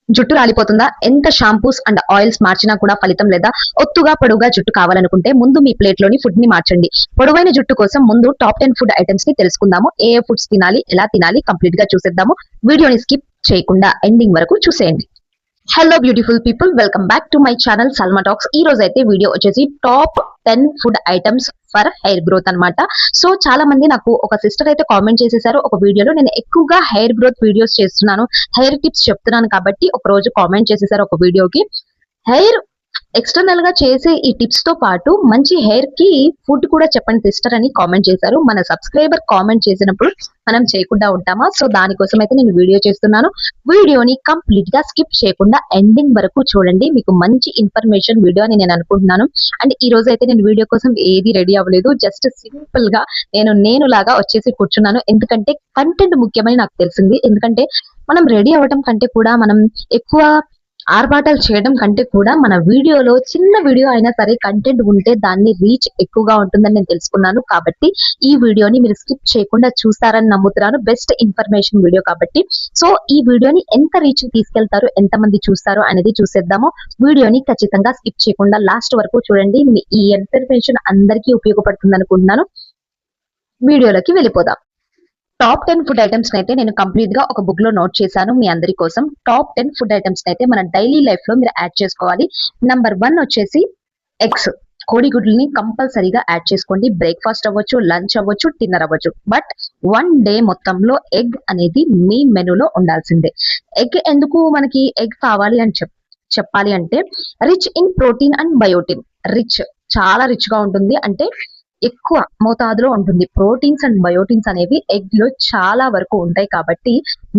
జుట్టు రాలిపోతుందా? ఎంత shampoos and oils మార్చినా కూడా ఫలితం లేదా? ఒత్తుగా పొడవుగా జుట్టు కావాలనుకుంటే ముందు మీ ప్లేట్ లోని ఫుడ్ ని మార్చండి. పొడవైన జుట్టు కోసం ముందు టాప్ 10 ఫుడ్ ఐటమ్స్ ని తెలుసుకుందాము. ఏ ఏ ఫుడ్స్ తినాలి, ఎలా తినాలి కంప్లీట్ గా చూసేద్దాము. వీడియోని స్కిప్ చేయకుండా ఎండింగ్ వరకు చూసేయండి. Hello beautiful people, welcome back to my channel Salma talks. ఈ రోజు అయితే వీడియో వచ్చేసి top 10 food items for hair growth అన్నమాట. సో చాలా మంది నాకు ఒక సిస్టర్ అయితే కామెంట్ చేసేసారు ఒక వీడియోలో. నేను ఎక్కువగా హెయిర్ గ్రోత్ వీడియోస్ చేస్తున్నాను, హెయిర్ టిప్స్ చెప్తున్నాను కాబట్టి ఒక రోజు కామెంట్ చేసేసారు ఒక వీడియోకి. హెయిర్ ఎక్స్టర్నల్ గా చేసే ఈ టిప్స్ తో పాటు మంచి హెయిర్ కి ఫుడ్ కూడా చెప్పండి సిస్టర్ అని కామెంట్ చేశారు. మన సబ్స్క్రైబర్ కామెంట్ చేసినప్పుడు మనం చేయకుండా ఉంటామా? సో దానికోసం అయితే నేను వీడియో చేస్తున్నాను. వీడియోని కంప్లీట్ గా స్కిప్ చేయకుండా ఎండింగ్ వరకు చూడండి, మీకు మంచి ఇన్ఫర్మేషన్ వీడియో అని నేను అనుకుంటున్నాను. అండ్ ఈ రోజు అయితే నేను వీడియో కోసం ఏది రెడీ అవ్వలేదు, జస్ట్ సింపుల్ గా నేను లాగా వచ్చేసి కూర్చున్నాను. ఎందుకంటే కంటెంట్ ముఖ్యమని నాకు తెలిసింది. ఎందుకంటే మనం రెడీ అవ్వడం కంటే కూడా, మనం ఎక్కువ ఆర్భాటాలు చేయడం కంటే కూడా మన వీడియోలో చిన్న వీడియో అయినా సరే కంటెంట్ ఉంటే దాన్ని రీచ్ ఎక్కువగా ఉంటుందని నేను తెలుసుకున్నాను. కాబట్టి ఈ వీడియోని మీరు స్కిప్ చేయకుండా చూస్తారని నమ్ముతున్నాను. బెస్ట్ ఇన్ఫర్మేషన్ వీడియో కాబట్టి. సో ఈ వీడియోని ఎంత రీచ్ తీసుకెళ్తారు, ఎంత మంది చూస్తారు అనేది చూసేద్దాము. వీడియోని ఖచ్చితంగా స్కిప్ చేయకుండా లాస్ట్ వరకు చూడండి. ఈ ఇన్ఫర్మేషన్ అందరికీ ఉపయోగపడుతుంది అనుకుంటున్నాను. వీడియోలోకి వెళ్ళిపోదాం. టాప్ 10 ఫుడ్ ఐటమ్స్ అయితే నేను కంప్లీట్ గా ఒక బుక్ లో నోట్ చేశాను మీ అందరి కోసం. టాప్ 10 ఫుడ్ ఐటమ్స్ అయితే మన డైలీ లైఫ్ లో మీరు యాడ్ చేసుకోవాలి. నంబర్ 1 వచ్చేసి ఎగ్స్. కోడిగుడ్లని కంపల్సరీగా యాడ్ చేసుకోండి. బ్రేక్ఫాస్ట్ అవ్వచ్చు, లంచ్ అవ్వచ్చు, డిన్నర్ అవ్వచ్చు, బట్ 1 డే మొత్తంలో ఎగ్ అనేది మీ మెనూలో ఉండాల్సిందే. ఎగ్ ఎందుకు మనకి ఎగ్ కావాలి అని చెప్పాలి అంటే, rich in protein and biotin. Rich, చాలా రిచ్ గా ఉంటుంది, అంటే ఎక్కువ మోతాదులో ఉంటుంది. ప్రోటీన్స్ అండ్ బయోటిన్స్ అనేవి ఎగ్ లో చాలా వరకు ఉంటాయి. కాబట్టి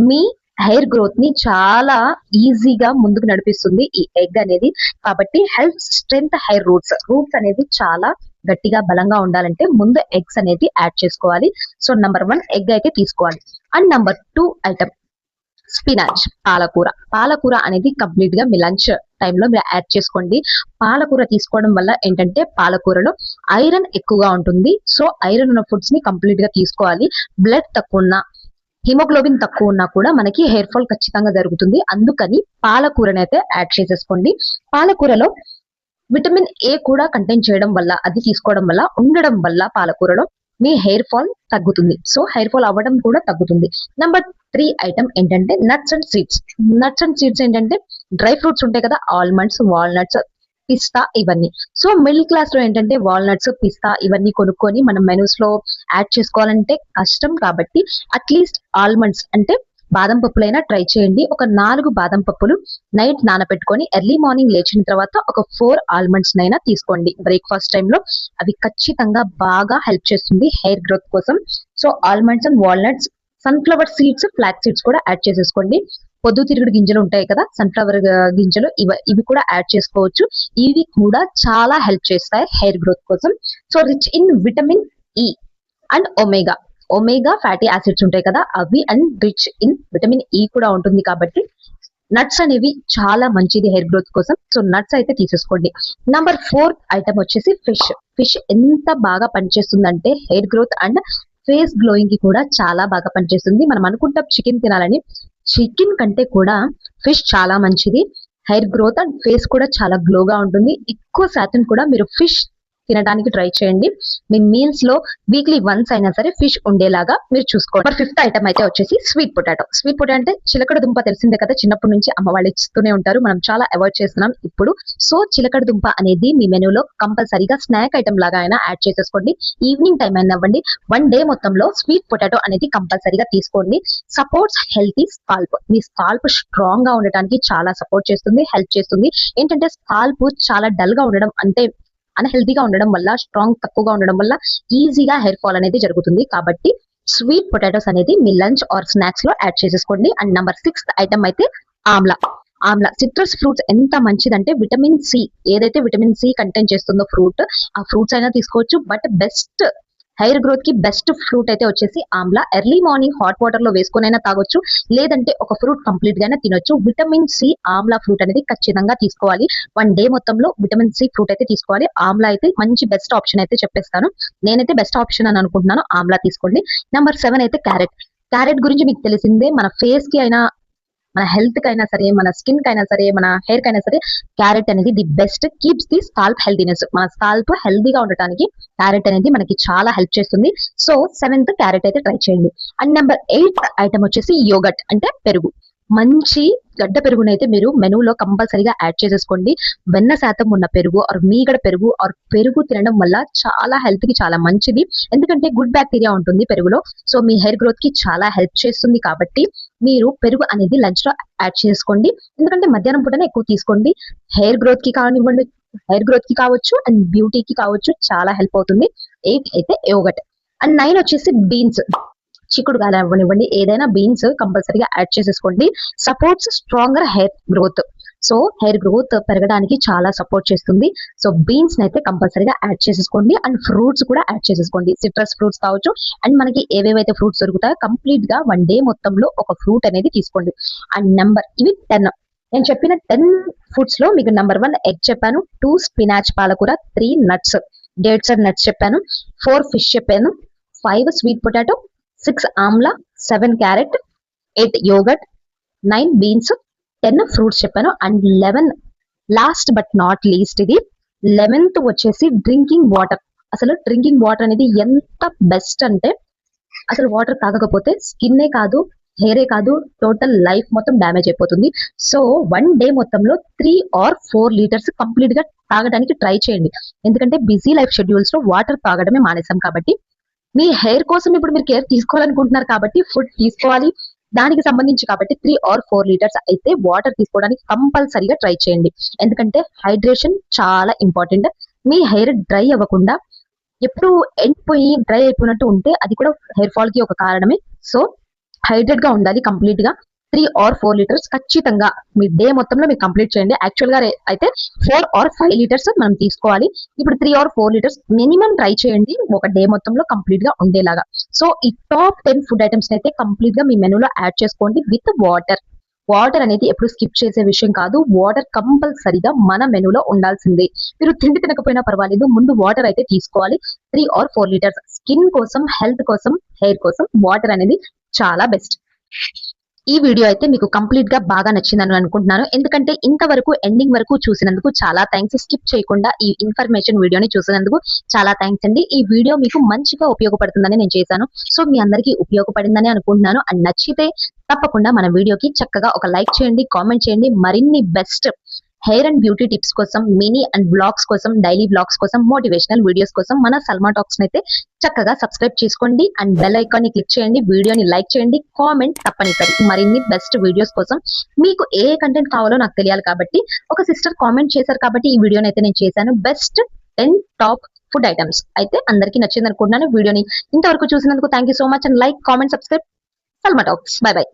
మీ హెయిర్ గ్రోత్ ని చాలా ఈజీగా ముందుకు నడిపిస్తుంది ఈ ఎగ్ అనేది. కాబట్టి హెల్త్ స్ట్రెంత్ హెయిర్ రూట్స్ అనేది చాలా గట్టిగా బలంగా ఉండాలంటే ముందు ఎగ్స్ అనేది యాడ్ చేసుకోవాలి. సో నంబర్ 1 ఎగ్ అయితే తీసుకోవాలి. అండ్ నంబర్ 2 ఐటమ్ స్పినాచ్, పాలకూర. పాలకూర అనేది కంప్లీట్ గా మీ లంచ్ టైంలో మీరు యాడ్ చేసుకోండి. పాలకూర తీసుకోవడం వల్ల ఏంటంటే పాలకూరలో ఐరన్ ఎక్కువగా ఉంటుంది. సో ఐరన్ ఉన్న ఫుడ్స్ ని కంప్లీట్ గా తీసుకోవాలి. బ్లడ్ తక్కువ ఉన్న, హిమోగ్లోబిన్ తక్కువ ఉన్నా కూడా మనకి హెయిర్ ఫాల్ ఖచ్చితంగా జరుగుతుంది. అందుకని పాలకూరని అయితే యాడ్ చేసేసుకోండి. పాలకూరలో విటమిన్ ఏ కూడా కంటైన్ చేయడం వల్ల, అది తీసుకోవడం వల్ల, ఉండడం వల్ల పాలకూరలో మీ హెయిర్ ఫాల్ తగ్గుతుంది. సో హెయిర్ ఫాల్ అవ్వడం కూడా తగ్గుతుంది. నంబర్ 3 ఐటమ్ ఏంటంటే nuts and seeds. Nuts and seeds ఏంటంటే డ్రై ఫ్రూట్స్ ఉంటాయి కదా, ఆల్మండ్స్, వాల్నట్స్, పిస్తా, ఇవన్నీ. సో మిడిల్ క్లాస్ లో ఏంటంటే వాల్నట్స్, పిస్తా ఇవన్నీ కొనుక్కొని మనం మెనూస్ లో యాడ్ చేసుకోవాలంటే కష్టం. కాబట్టి అట్లీస్ట్ ఆల్మండ్స్ అంటే బాదం పప్పులైనా ట్రై చేయండి. ఒక 4 బాదం పప్పులు నైట్ నానబెట్టుకొని ఎర్లీ మార్నింగ్ లేచిన తర్వాత ఒక 4 ఆల్మండ్స్ నైనా తీసుకోండి బ్రేక్ఫాస్ట్ టైంలో. అవి ఖచ్చితంగా బాగా హెల్ప్ చేస్తుంది హెయిర్ గ్రోత్ కోసం. So almonds and walnuts, sunflower seeds, flax seeds కూడా యాడ్ చేసేసుకోండి. పొద్దుతిరుగుడు గింజలు ఉంటాయి కదా, సన్ఫ్లవర్ గింజలు, ఇవి కూడా యాడ్ చేసుకోవచ్చు. ఇవి కూడా చాలా హెల్ప్ చేస్తాయి హెయిర్ గ్రోత్ కోసం. So rich in vitamin E and omega fatty acids ఉంటాయి కదా అవి, and rich in vitamin E కూడా ఉంటుంది. కాబట్టి నట్స్ అనేవి చాలా మంచిది హెయిర్ గ్రోత్ కోసం. సో నట్స్ అయితే తీసేసుకోండి. నంబర్ 4 ఐటమ్ వచ్చేసి ఫిష్. ఫిష్ ఎంత బాగా పనిచేస్తుందంటే hair growth and face glowing కి కూడా చాలా బాగా పనిచేస్తుంది. మనం అనుకుంటాం చికెన్ తినాలని, చికెన్ కంటే కూడా ఫిష్ చాలా మంచిది. హెయిర్ గ్రోత్ అండ్ ఫేస్ కూడా చాలా గ్లోగా ఉంటుంది. ఎక్కువ శాతం కూడా మీరు ఫిష్ తినడానికి ట్రై చేయండి. మీ మీల్స్ లో వీక్లీ వన్స్ అయినా సరే ఫిష్ ఉండేలాగా మీరు చూసుకోండి. 5th ఐటమ్ అయితే వచ్చేసి స్వీట్ పొటాటో. స్వీట్ పొటాటో అంటే చిలకడ దుంప, తెలిసిందే కదా, చిన్నప్పటి నుంచి అమ్మ వాళ్ళు ఇస్తూనే ఉంటారు, మనం చాలా అవాయిడ్ చేస్తున్నాం ఇప్పుడు. సో చిలకడ దుంప అనేది మీ మెనూలో కంపల్సరీగా స్నాక్ ఐటమ్ లాగా అయినా యాడ్ చేసేసుకోండి. ఈవినింగ్ టైం అయినా అవ్వండి, 1 డే మొత్తంలో స్వీట్ పొటాటో అనేది కంపల్సరీగా తీసుకోండి. Supports healthy scalp. మీ స్కాల్ప్ స్ట్రాంగ్ గా ఉండటానికి చాలా సపోర్ట్ చేస్తుంది, హెల్ప్ చేస్తుంది. ఏంటంటే స్కాల్ప్ చాలా డల్ గా ఉండడం, అంటే అన్హెల్తీగా ఉండడం వల్ల, స్ట్రాంగ్ తక్కువగా ఉండడం వల్ల ఈజీగా హెయిర్ ఫాల్ అనేది జరుగుతుంది. కాబట్టి స్వీట్ పొటాటోస్ అనేది మీ లంచ్ ఆర్ స్నాక్స్ లో యాడ్ చేసేసుకోండి. అండ్ నంబర్ 6 ఐటమ్ అయితే ఆమ్లా. సిట్రస్ ఫ్రూట్స్ ఎంత మంచిదంటే విటమిన్ సి, ఏదైతే విటమిన్ సి కంటైన్ చేస్తుందో ఫ్రూట్, ఆ ఫ్రూట్స్ అయినా తీసుకోవచ్చు. బట్ బెస్ట్ హెయిర్ గ్రోత్ కి బెస్ట్ ఫ్రూట్ అయితే వచ్చేసి Amla. Early morning hot water లో వేసుకునైనా తాగొచ్చు, లేదంటే ఒక ఫ్రూట్ కంప్లీట్ గానే తినొచ్చు. విటమిన్ సి ఆమ్లా ఫ్రూట్ అనేది ఖచ్చితంగా తీసుకోవాలి. 1 డే మొత్తంలో విటమిన్ సి ఫ్రూట్ అయితే తీసుకోవాలి. ఆమ్లా అయితే మంచి బెస్ట్ ఆప్షన్ అయితే చెప్పేస్తాను. నేనైతే బెస్ట్ ఆప్షన్ అని అనుకుంటున్నాను, ఆమ్లా తీసుకోండి. నంబర్ 7 అయితే క్యారెట్. క్యారెట్ గురించి మీకు తెలిసిందే, మన ఫేస్ కి అయినా మన హెల్త్ కైనా సరే, మన స్కిన్ కైనా సరే, మన హెయిర్ కైనా సరే క్యారెట్ అనేది the best. Keeps the scalp healthiness. మన స్కాల్ప్ హెల్తీగా ఉండటానికి క్యారెట్ అనేది మనకి చాలా హెల్ప్ చేస్తుంది. సో 7th క్యారెట్ అయితే ట్రై చేయండి. అండ్ నెంబర్ 8 ఐటమ్ వచ్చేసి యోగట్ అంటే పెరుగు. మంచి గడ్డ పెరుగునైతే మీరు మెనూలో కంపల్సరీగా యాడ్ చేసేసుకోండి. వెన్న శాతం ఉన్న పెరుగు ఆర్ మీగడ పెరుగు ఆర్ పెరుగు తినడం వల్ల చాలా హెల్త్ కి చాలా మంచిది. ఎందుకంటే గుడ్ బ్యాక్టీరియా ఉంటుంది పెరుగులో. సో మీ హెయిర్ గ్రోత్ కి చాలా హెల్ప్ చేస్తుంది కాబట్టి మీరు పెరుగు అనేది లంచ్ లో యాడ్ చేసుకోండి. ఎందుకంటే మధ్యాహ్నం పూటనే ఎక్కువ తీసుకోండి. హెయిర్ గ్రోత్ కి కానివ్వండి, హెయిర్ గ్రోత్ కి కావచ్చు అండ్ బ్యూటీకి కావచ్చు, చాలా హెల్ప్ అవుతుంది. 8 అయితే యోగట్. అండ్ 9 వచ్చేసి బీన్స్. చిక్కుడుకాయలు అవ్వనివ్వండి, ఏదైనా బీన్స్ కంపల్సరీగా యాడ్ చేసేసుకోండి. Supports stronger hair growth. So hair growth పెరగడానికి చాలా సపోర్ట్ చేస్తుంది. సో బీన్స్ అయితే కంపల్సరీగా యాడ్ చేసేసుకోండి. అండ్ ఫ్రూట్స్ కూడా యాడ్ చేసేసుకోండి. సిట్రస్ ఫ్రూట్స్ కావచ్చు అండ్ మనకి ఏవేవైతే ఫ్రూట్స్ దొరుకుతాయో కంప్లీట్ గా 1 డే మొత్తంలో ఒక ఫ్రూట్ అనేది తీసుకోండి. అండ్ ఇవి 10. నేను చెప్పిన 10 ఫుడ్స్ లో మీకు నెంబర్ 1 ఎగ్ చెప్పాను, 2 స్పినాచ్ పాలకూర, 3 నట్స్ డేట్స్ అండ్ నట్స్ చెప్పాను, 4 ఫిష్ చెప్పాను, 5 sweet potato, 6 amla, 7 carrot, 8 yoghurt, 9 beans, 10 fruits చెప్పాను. And 11 last but not least, ఇది 11th వచ్చేసి డ్రింకింగ్ వాటర్. అసలు డ్రింకింగ్ వాటర్ అనేది ఎంత బెస్ట్ అంటే, అసలు వాటర్ తాగకపోతే స్కిన్నే కాదు, హెయిరే కాదు, టోటల్ లైఫ్ మొత్తం డ్యామేజ్ అయిపోతుంది. సో 1 డే మొత్తంలో 3 or 4 లీటర్స్ కంప్లీట్ గా తాగడానికి ట్రై చేయండి. ఎందుకంటే బిజీ లైఫ్ షెడ్యూల్స్ లో వాటర్ తాగడమే మానేసాం కాబట్టి. మీ హెయిర్ కోసం ఇప్పుడు మీరు కేర్ తీసుకోవాలనుకుంటున్నారు కాబట్టి ఫుడ్ తీసుకోవాలి, దానికి సంబంధించి కాబట్టి 3 or 4 లీటర్స్ అయితే వాటర్ తీసుకోవడానికి కంపల్సరీగా ట్రై చేయండి. ఎందుకంటే హైడ్రేషన్ చాలా ఇంపార్టెంట్. మీ హెయిర్ డ్రై అవ్వకుండా ఎప్పుడు ఎండిపోయి డ్రై అయిపోయినట్టు ఉంటే అది కూడా హెయిర్ ఫాల్ కి ఒక కారణమే. సో హైడ్రేట్ గా ఉండాలి కంప్లీట్ గా. 3 or 4 లీటర్స్ ఖచ్చితంగా మీ డే మొత్తంలో మీరు కంప్లీట్ చేయండి. యాక్చువల్ గా అయితే 4 or 5 లీటర్స్ మనం తీసుకోవాలి. ఇప్పుడు 3 or 4 లీటర్స్ మినిమం ట్రై చేయండి ఒక డే మొత్తంలో కంప్లీట్ గా ఉండేలాగా. సో ఈ టాప్ 10 ఫుడ్ ఐటమ్స్ అయితే కంప్లీట్ గా మీ మెనూలో యాడ్ చేసుకోండి విత్ వాటర్. వాటర్ అనేది ఎప్పుడు స్కిప్ చేసే విషయం కాదు. వాటర్ కంపల్సరీగా మన మెనూలో ఉండాల్సిందే. మీరు తిండి తినకపోయినా పర్వాలేదు, ముందు వాటర్ అయితే తీసుకోవాలి. 3 or 4 లీటర్స్. స్కిన్ కోసం, హెల్త్ కోసం, హెయిర్ కోసం వాటర్ అనేది చాలా బెస్ట్. ఈ వీడియో అయితే మీకు కంప్లీట్ గా బాగా నచ్చిందని అనుకుంటున్నాను. ఎందుకంటే ఇంతవరకు ఎండింగ్ వరకు చూసినందుకు చాలా థ్యాంక్స్. స్కిప్ చేయకుండా ఈ ఇన్ఫర్మేషన్ వీడియోని చూసినందుకు చాలా థ్యాంక్స్ అండి. ఈ వీడియో మీకు మంచిగా ఉపయోగపడుతుందని నేను చేశాను. సో మీ అందరికీ ఉపయోగపడిందని అనుకుంటున్నాను. అండ్ నచ్చితే తప్పకుండా మన వీడియోకి చక్కగా ఒక లైక్ చేయండి, కామెంట్ చేయండి. మరిన్ని best hair and beauty tips కోసం, మినీ అండ్ బ్లాగ్స్ కోసం, డైలీ బ్లాగ్స్ కోసం, మోటివేషనల్ వీడియోస్ కోసం మన సల్మా టాక్స్ అయితే చక్కగా సబ్స్క్రైబ్ చేసుకోండి. అండ్ బెల్ ఐకాన్ ని క్లిక్ చేయండి, వీడియోని లైక్ చేయండి, కామెంట్ తప్పనిసరి. మరిన్ని బెస్ట్ వీడియోస్ కోసం మీకు ఏ కంటెంట్ కావాలో నాకు తెలియాలి కాబట్టి, ఒక సిస్టర్ కామెంట్ చేశారు కాబట్టి ఈ వీడియోని అయితే నేను చేశాను. బెస్ట్ 10 టాప్ ఫుడ్ ఐటమ్స్ అయితే అందరికీ నచ్చింది అనుకుంటున్నాను. వీడియోని ఇంతవరకు చూసినందుకు thank you so much. And like, comment, subscribe. Salma talks. By by.